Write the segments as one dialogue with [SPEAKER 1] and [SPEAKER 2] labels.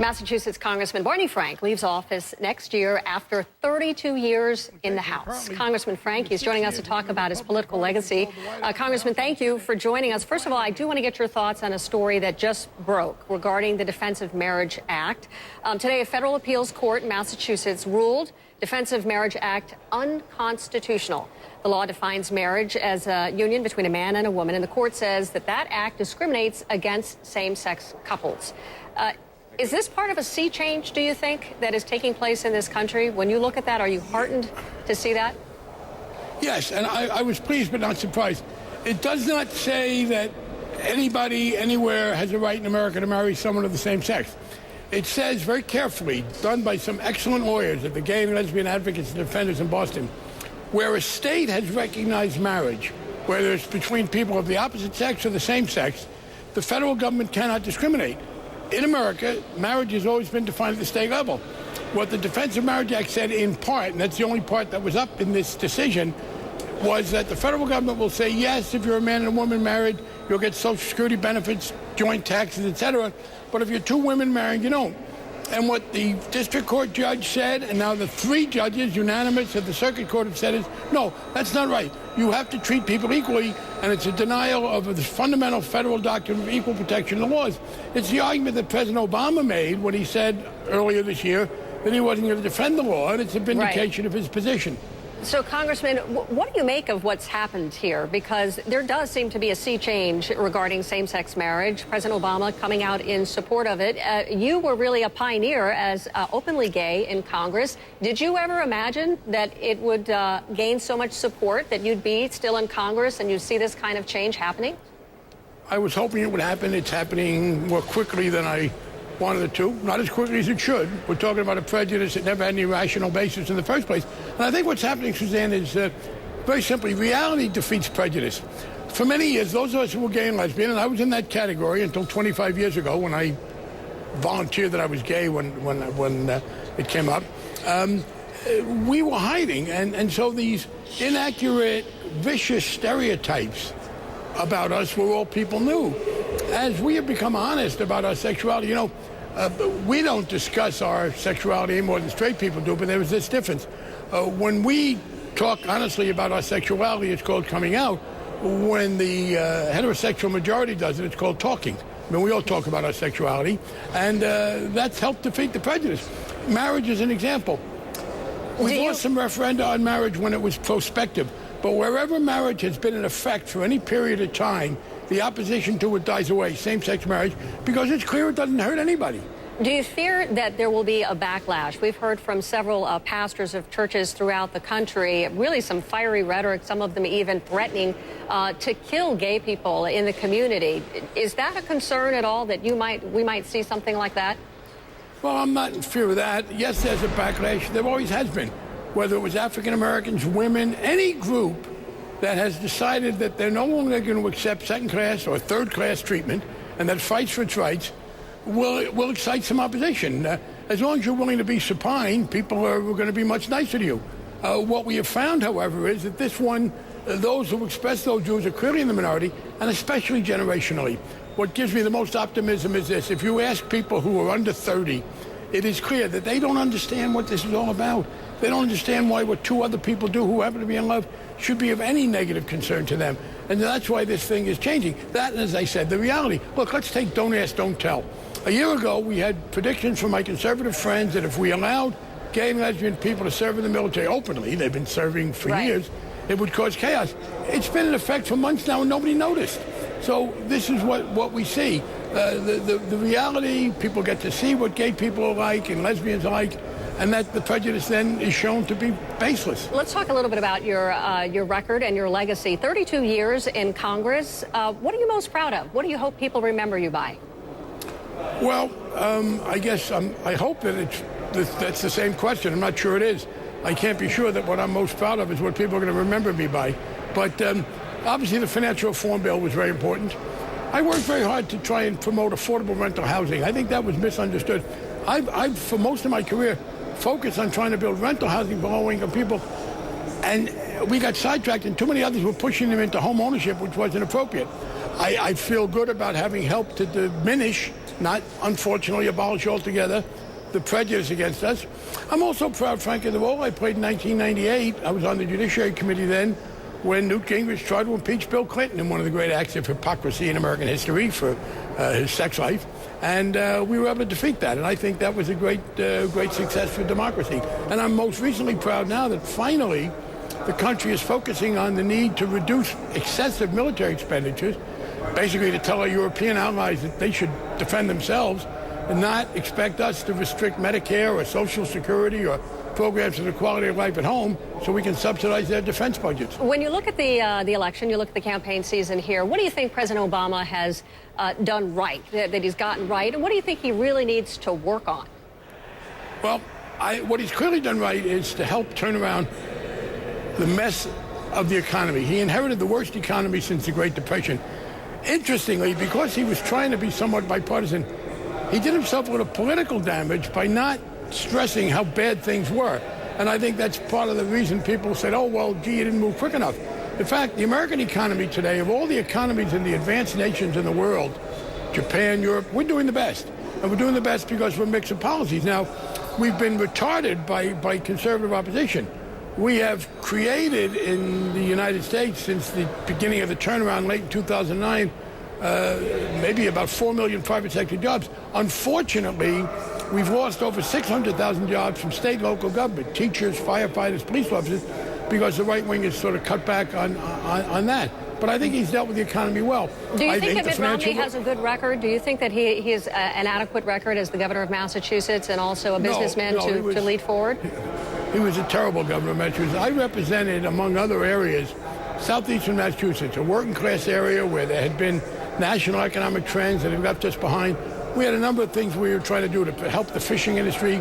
[SPEAKER 1] Massachusetts Congressman Barney leaves office next year after 32 years in the House. Congressman Frank, he's joining us to talk about his political legacy. Congressman, thank you for joining us. First of all, I do want to get your thoughts on a story that just broke regarding the Defense of Marriage Act. Today, a federal appeals court in Massachusetts ruled Defense of Marriage Act unconstitutional. The law defines marriage as a union between a man and a woman, and the court says that that act discriminates against same-sex couples. Is this part of a sea change, do you think, that is taking place in this country? When you look at that, are you heartened to see that?
[SPEAKER 2] Yes, and I was pleased but not surprised. It does not say that anybody anywhere has a right in America to marry someone of the same sex. It says very carefully, done by some excellent lawyers at the Gay and Lesbian Advocates and Defenders in Boston, where a state has recognized marriage, whether it's between people of the opposite sex or the same sex, the federal government cannot discriminate. In America, marriage has always been defined at the state level. What the Defense of Marriage Act said in part, and that's the only part that was up in this decision, was that the federal government will say, yes, if you're a man and a woman married, you'll get Social Security benefits, joint taxes, etc. But if you're two women married, you don't. And what the district court judge said, and now the three judges, unanimous at the circuit court, have said is, no, that's not right. You have to treat people equally, and it's a denial of the fundamental federal doctrine of equal protection of the laws. It's the argument that President Obama made when he said earlier this year that he wasn't going to defend the law, and it's a vindication of his position.
[SPEAKER 1] So, Congressman, what do you make of what's happened here? Because there does seem to be a sea change regarding same-sex marriage. President Obama coming out in support of it. You were really a pioneer as openly gay in Congress. Did you ever imagine that it would gain so much support that you'd be still in Congress and you'd see this kind of change happening?
[SPEAKER 2] I was hoping it would happen. It's happening more quickly than I wanted it to, not as quickly as it should. We're talking about a prejudice that never had any rational basis in the first place. And I think what's happening, Suzanne, is very simply, reality defeats prejudice. For many years, those of us who were gay and lesbian, and I was in that category until 25 years ago when I volunteered that I was gay when it came up, we were hiding. And so these inaccurate, vicious stereotypes about us were all people knew. As we have become honest about our sexuality, you know, we don't discuss our sexuality any more than straight people do, but there was this difference. When we talk honestly about our sexuality, it's called coming out. When the heterosexual majority does it, it's called talking. I mean, we all talk about our sexuality, and that's helped defeat the prejudice. Marriage is an example. We lost some referenda on marriage when it was prospective, but wherever marriage has been in effect for any period of time, the opposition to it dies away, same-sex marriage, because it's clear it doesn't hurt anybody.
[SPEAKER 1] Do you fear that there will be a backlash? We've heard from several pastors of churches throughout the country, really some fiery rhetoric, some of them even threatening to kill gay people in the community. Is that a concern at all that we might see something like that?
[SPEAKER 2] Well, I'm not in fear of that. Yes, there's a backlash. There always has been. Whether it was African Americans, women, any group that has decided that they're no longer going to accept second-class or third-class treatment and that fights for its rights will excite some opposition. As long as you're willing to be supine, people are going to be much nicer to you. What we have found, however, is that this one, those who express those views are clearly in the minority, and especially generationally. What gives me the most optimism is this. If you ask people who are under 30, it is clear that they don't understand what this is all about. They don't understand why what two other people do who happen to be in love should be of any negative concern to them. And that's why this thing is changing. That, and as I said, the reality. Look, let's take don't ask, don't tell. A year ago, we had predictions from my conservative friends that if we allowed gay and lesbian people to serve in the military openly, they've been serving for years, it would cause chaos. It's been in effect for months now and nobody noticed. So this is what we see. The reality, people get to see what gay people are like and lesbians are like, and that the prejudice then is shown to be baseless.
[SPEAKER 1] Let's talk a little bit about your record and your legacy. 32 years in Congress. What are you most proud of? What do you hope people remember you by?
[SPEAKER 2] Well, I guess I hope that that's the same question. I'm not sure it is. I can't be sure that what I'm most proud of is what people are going to remember me by. But obviously the financial reform bill was very important. I worked very hard to try and promote affordable rental housing. I think that was misunderstood. I've for most of my career, focused on trying to build rental housing for low-income people, and we got sidetracked, and too many others were pushing them into home ownership, which wasn't appropriate. I feel good about having helped to diminish, not unfortunately abolish altogether, the prejudice against us. I'm also proud, frankly, of the role I played in 1998. I was on the Judiciary Committee then when Newt Gingrich tried to impeach Bill Clinton in one of the great acts of hypocrisy in American history for his sex life. And we were able to defeat that. And I think that was a great success for democracy. And I'm most recently proud now that finally the country is focusing on the need to reduce excessive military expenditures, basically to tell our European allies that they should defend themselves and not expect us to restrict Medicare or Social Security or programs for the quality of life at home so we can subsidize their defense budgets.
[SPEAKER 1] When you look at the election, you look at the campaign season here, what do you think President Obama has done right, that he's gotten right, and what do you think he really needs to work on?
[SPEAKER 2] Well, what he's clearly done right is to help turn around the mess of the economy. He inherited the worst economy since the Great Depression. Interestingly, because he was trying to be somewhat bipartisan, he did himself a little political damage by not stressing how bad things were. And I think that's part of the reason people said, oh, well, gee, you didn't move quick enough. In fact, the American economy today, of all the economies in the advanced nations in the world, Japan, Europe, we're doing the best. And we're doing the best because we're a mix of policies. Now, we've been retarded by conservative opposition. We have created in the United States since the beginning of the turnaround late in 2009, maybe about 4 million private sector jobs. Unfortunately, we've lost over 600,000 jobs from state and local government, teachers, firefighters, police officers, because the right wing has sort of cut back on that. But I think he's dealt with the economy well.
[SPEAKER 1] Do you think that Mitt Romney has a good record? Do you think that he has an adequate record as the governor of Massachusetts and also a businessman to lead forward?
[SPEAKER 2] He was a terrible governor of Massachusetts. I represented, among other areas, southeastern Massachusetts, a working-class area where there had been national economic trends that had left us behind. We had a number of things we were trying to do to help the fishing industry,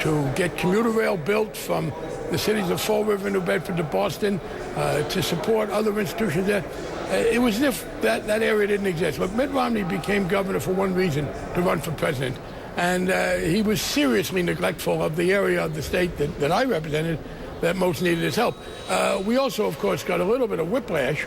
[SPEAKER 2] to get commuter rail built from the cities of Fall River, New Bedford to Boston, to support other institutions there. It was as if that area didn't exist. But Mitt Romney became governor for one reason, to run for president. And he was seriously neglectful of the area of the state that I represented that most needed his help. We also, of course, got a little bit of whiplash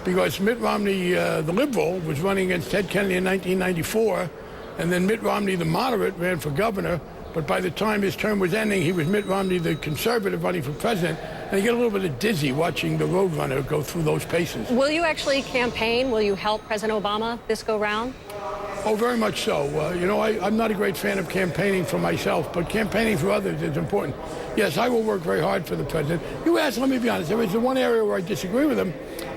[SPEAKER 2] because Mitt Romney, the liberal, was running against Ted Kennedy in 1994, and then Mitt Romney, the moderate, ran for governor. But by the time his term was ending, he was Mitt Romney, the conservative, running for president. And you get a little bit of dizzy watching the roadrunner go through those paces. Will
[SPEAKER 1] you actually campaign? Will you help President Obama this go round?
[SPEAKER 2] Oh, very much so. I'm not a great fan of campaigning for myself, but campaigning for others is important. Yes, I will work very hard for the president. You asked, let me be honest, there is the one area where I disagree with him.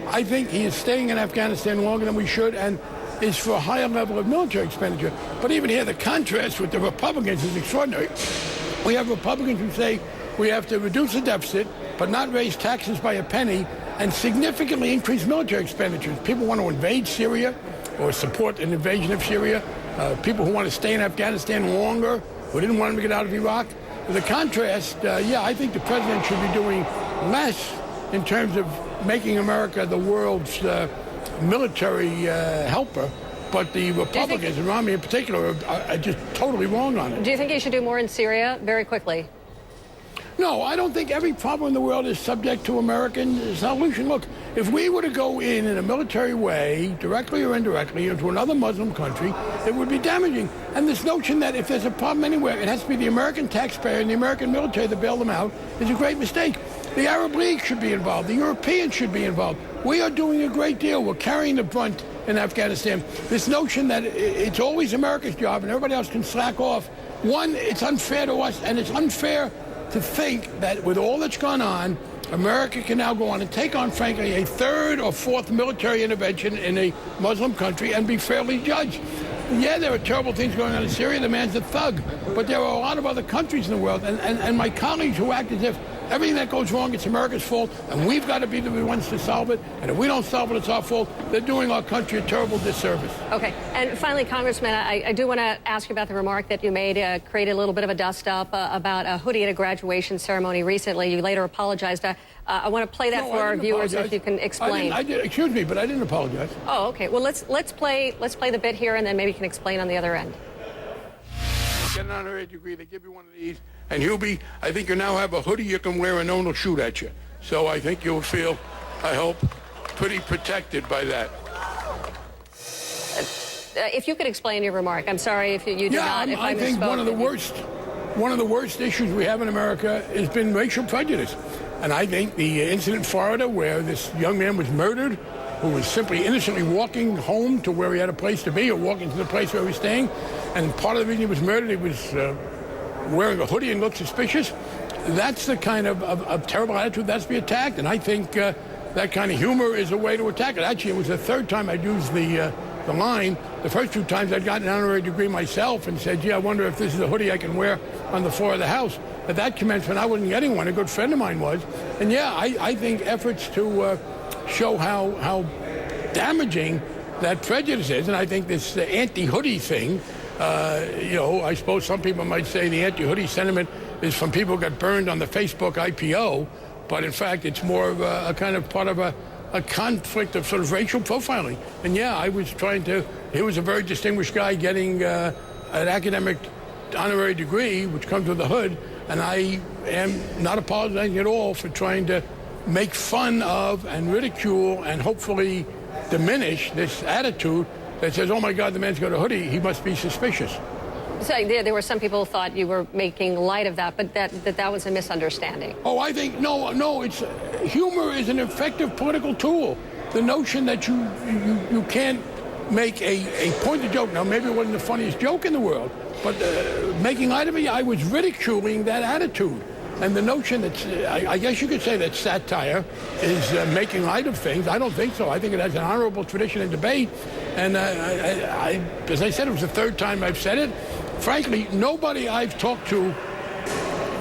[SPEAKER 2] I think he is staying in Afghanistan longer than we should and is for a higher level of military expenditure. But even here, the contrast with the Republicans is extraordinary. We have Republicans who say we have to reduce the deficit, but not raise taxes by a penny, and significantly increase military expenditures. People want to invade Syria or support an invasion of Syria. People who want to stay in Afghanistan longer, who didn't want them to get out of Iraq. The contrast, I think the president should be doing less in terms of making America the world's military helper. But the Republicans, and Romney in particular, are just totally wrong on it.
[SPEAKER 1] Do you think he should do more in Syria very quickly?
[SPEAKER 2] No, I don't think every problem in the world is subject to American solution. Look, if we were to go in a military way, directly or indirectly, into another Muslim country, it would be damaging. And this notion that if there's a problem anywhere, it has to be the American taxpayer and the American military that bail them out is a great mistake. The Arab League should be involved. The Europeans should be involved. We are doing a great deal. We're carrying the brunt in Afghanistan. This notion that it's always America's job and everybody else can slack off, one, it's unfair to us, and it's unfair to think that with all that's gone on, America can now go on and take on, frankly, a third or fourth military intervention in a Muslim country and be fairly judged. Yeah, there are terrible things going on in Syria. The man's a thug. But there are a lot of other countries in the world. And my colleagues who act as if everything that goes wrong, it's America's fault, and we've got to be the ones to solve it. And if we don't solve it, it's our fault. They're doing our country a terrible disservice.
[SPEAKER 1] Okay. And finally, Congressman, I do want to ask you about the remark that you made, created a little bit of a dust-up about a hoodie at a graduation ceremony recently. You later apologized. I want to play that for our viewers if you can explain.
[SPEAKER 2] Excuse me, but I didn't apologize.
[SPEAKER 1] Oh, okay. Well, let's play the bit here, and then maybe you can explain on the other end.
[SPEAKER 2] Get an honorary degree, they give you one of these, and I think you now have a hoodie you can wear and no one will shoot at you. So I think you'll feel, I hope, pretty protected by that.
[SPEAKER 1] If you could explain your remark. I'm sorry if you did not. If I
[SPEAKER 2] think one of the worst issues we have in America has been racial prejudice. And I think the incident in Florida where this young man was murdered, who was simply innocently walking home to where he had a place to be or walking to the place where he was staying, and part of the reason he was murdered, he was wearing a hoodie and looked suspicious. That's the kind of terrible attitude that's to be attacked. And I think that kind of humor is a way to attack it. Actually, it was the third time I'd used the line. The first 2 times I'd gotten an honorary degree myself and said, gee, I wonder if this is a hoodie I can wear on the floor of the House. At that commencement, I wasn't getting one. A good friend of mine was. And yeah, I think efforts to show how damaging that prejudice is, and I think this anti-hoodie thing, I suppose some people might say the anti-hoodie sentiment is from people who got burned on the Facebook IPO, but in fact it's more of a kind of part of a conflict of sort of racial profiling. And yeah, I was he was a very distinguished guy getting an academic honorary degree, which comes with a hood, and I am not apologizing at all for trying to make fun of and ridicule and hopefully diminish this attitude that says, oh my God, the man's got a hoodie, he must be suspicious.
[SPEAKER 1] So there were some people who thought you were making light of that, but that was a misunderstanding.
[SPEAKER 2] Oh, I think, no, it's humor is an effective political tool. The notion that you can't make a pointed joke. Now, maybe it wasn't the funniest joke in the world, but making light of it, I was ridiculing that attitude. And the notion that, I guess you could say that satire is making light of things. I don't think so. I think it has an honorable tradition in debate. And as I said, it was the third time I've said it. Frankly, nobody I've talked to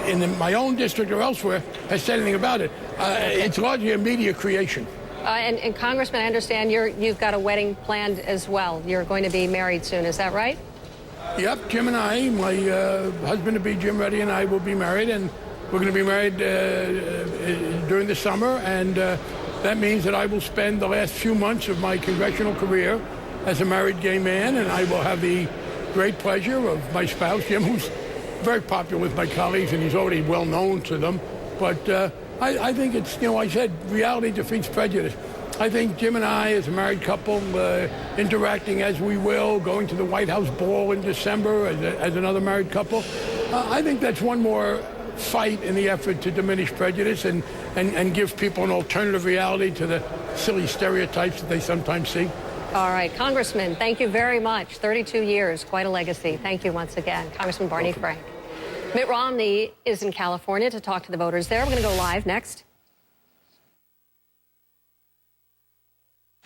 [SPEAKER 2] in my own district or elsewhere has said anything about it. It's largely a media creation.
[SPEAKER 1] And Congressman, I understand you've got a wedding planned as well. You're going to be married soon. Is that right?
[SPEAKER 2] Yep, Jim and I, my husband-to-be Jim Reddy and I will be married, and we're going to be married during the summer, and that means that I will spend the last few months of my congressional career as a married gay man, and I will have the great pleasure of my spouse, Jim, who's very popular with my colleagues, and he's already well known to them. But I think it's, I said reality defeats prejudice. I think Jim and I, as a married couple, interacting as we will, going to the White House ball in December as another married couple, I think that's one more fight in the effort to diminish prejudice and give people an alternative reality to the silly stereotypes that they sometimes see.
[SPEAKER 1] All right, Congressman, thank you very much. 32 years, quite a legacy. Thank you once again, Congressman Barney Frank. Mitt Romney is in California to talk to the voters there. We're going to go live next.